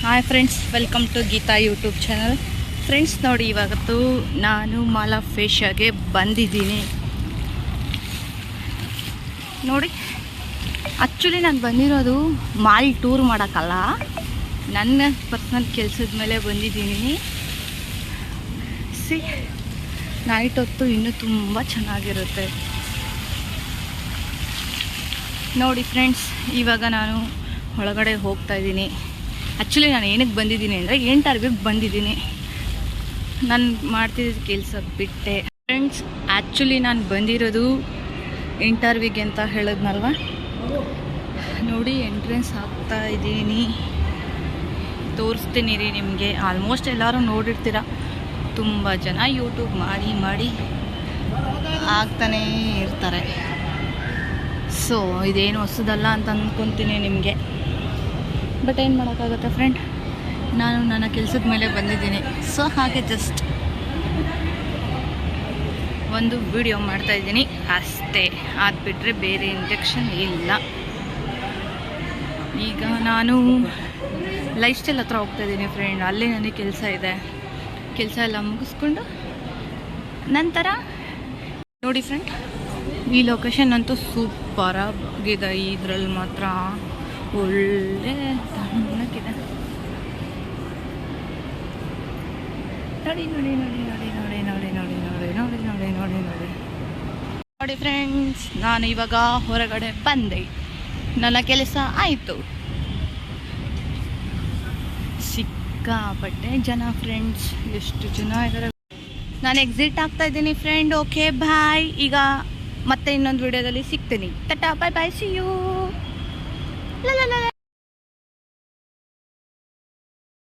Hi friends, welcome to Geeta YouTube channel. Friends ನೋಡಿ, ಇವತ್ತು ನಾನು ಮಾಲಾ ಫೇಶಿಯಾಗೆ ಬಂದಿದ್ದೀನಿ. ನೋಡಿ, ಆ್ಯಕ್ಚುಲಿ ನಾನು ಬಂದಿರೋದು ಮಾಲ್ ಟೂರ್ ಮಾಡೋಕ್ಕಲ್ಲ, ನನ್ನ ಪರ್ಸ್ನಲ್ ಕೆಲಸದ ಮೇಲೆ ಬಂದಿದ್ದೀನಿ. ನೈಟ್ ಹೊತ್ತು ಇನ್ನೂ ತುಂಬ ಚೆನ್ನಾಗಿರುತ್ತೆ. ನೋಡಿ ಫ್ರೆಂಡ್ಸ್, ಇವಾಗ ನಾನು ಒಳಗಡೆ ಹೋಗ್ತಾ ಇದ್ದೀನಿ. ಆ್ಯಕ್ಚುಲಿ ನಾನು ಏನಕ್ಕೆ ಬಂದಿದ್ದೀನಿ ಅಂದರೆ ಇಂಟರ್ವ್ಯೂಗೆ ಬಂದಿದ್ದೀನಿ. ನಾನು ಮಾಡ್ತಿದ್ದ ಕೆಲಸ ಬಿಟ್ಟೆ. ಫ್ರೆಂಡ್ಸ್, ಆ್ಯಕ್ಚುಲಿ ನಾನು ಬಂದಿರೋದು ಇಂಟರ್ವ್ಯೂಗೆ ಅಂತ ಹೇಳಿದ್ನಲ್ವ. ನೋಡಿ, ಎಂಟ್ರೆನ್ಸ್ ಆಗ್ತಾ ಇದ್ದೀನಿ, ತೋರಿಸ್ತೀನಿ ರೀ ನಿಮಗೆ. ಆಲ್ಮೋಸ್ಟ್ ಎಲ್ಲರೂ ನೋಡಿರ್ತೀರ, ತುಂಬ ಜನ ಯೂಟ್ಯೂಬ್ ಮಾಡಿ ಆಗ್ತಾನೇ ಇರ್ತಾರೆ. ಸೊ ಇದೇನು ಹೊಸದಲ್ಲ ಅಂತ ಅಂದ್ಕೊತೀನಿ ನಿಮಗೆ. ಬಟ್ ಏನು ಮಾಡೋಕ್ಕಾಗುತ್ತೆ ಫ್ರೆಂಡ್, ನಾನು ನನ್ನ ಕೆಲಸದ ಮೇಲೆ ಬಂದಿದ್ದೀನಿ. ಸೊ ಹಾಗೆ ಜಸ್ಟ್ ಒಂದು ವಿಡಿಯೋ ಮಾಡ್ತಾಯಿದ್ದೀನಿ ಅಷ್ಟೇ. ಅದು ಬಿಟ್ಟರೆ ಬೇರೆ ಇಂಜೆಕ್ಷನ್ ಇಲ್ಲ. ಈಗ ನಾನು ಲೈಫ್ ಸ್ಟೈಲ್ ಹತ್ರ ಹೋಗ್ತಾಯಿದ್ದೀನಿ ಫ್ರೆಂಡ್. ಅಲ್ಲೇ ನನಗೆ ಕೆಲಸ ಇದೆ. ಕೆಲಸ ಎಲ್ಲ ಮುಗಿಸ್ಕೊಂಡು ನಂತರ ನೋಡಿ ಫ್ರೆಂಡ್, ಈ ಲೊಕೇಶನ್ ಅಂತೂ ಸೂಪರಾಗಿದೆ. ಇದರಲ್ಲಿ ಮಾತ್ರ ಒಳ್ಳೆ ತಣ್ಣಗಿದೆ. ನೋಡಿ ನೋಡಿ ನೋಡಿ ನೋಡಿ ನೋಡಿ ನೋಡಿ ನೋಡಿ ನೋಡಿ ನೋಡಿ ನೋಡಿ ನೋಡಿ ನೋಡಿ ನೋಡಿ ಫ್ರೆಂಡ್ಸ್, ನಾನು ಇವಾಗ ಹೊರಗಡೆ ಬಂದೆ. ನನ್ನ ಕೆಲಸ ಆಯಿತು. ಸಿಕ್ಕಾಪಟ್ಟೆ ಜನ ಫ್ರೆಂಡ್ಸ್, ಎಷ್ಟು ಜನ ಇದ್ದಾರೆ. ನಾನು ಎಕ್ಸಿಟ್ ಆಗ್ತಾ ಇದ್ದೀನಿ ಫ್ರೆಂಡ್. Okay bye. ಈಗ ಮತ್ತೆ ಇನ್ನೊಂದು ವಿಡಿಯೋದಲ್ಲಿ ಸಿಗ್ತೀನಿ. ಟಾಟಾ, ಬಾಯ್ ಬಾಯ್, ಸಿ ಯು.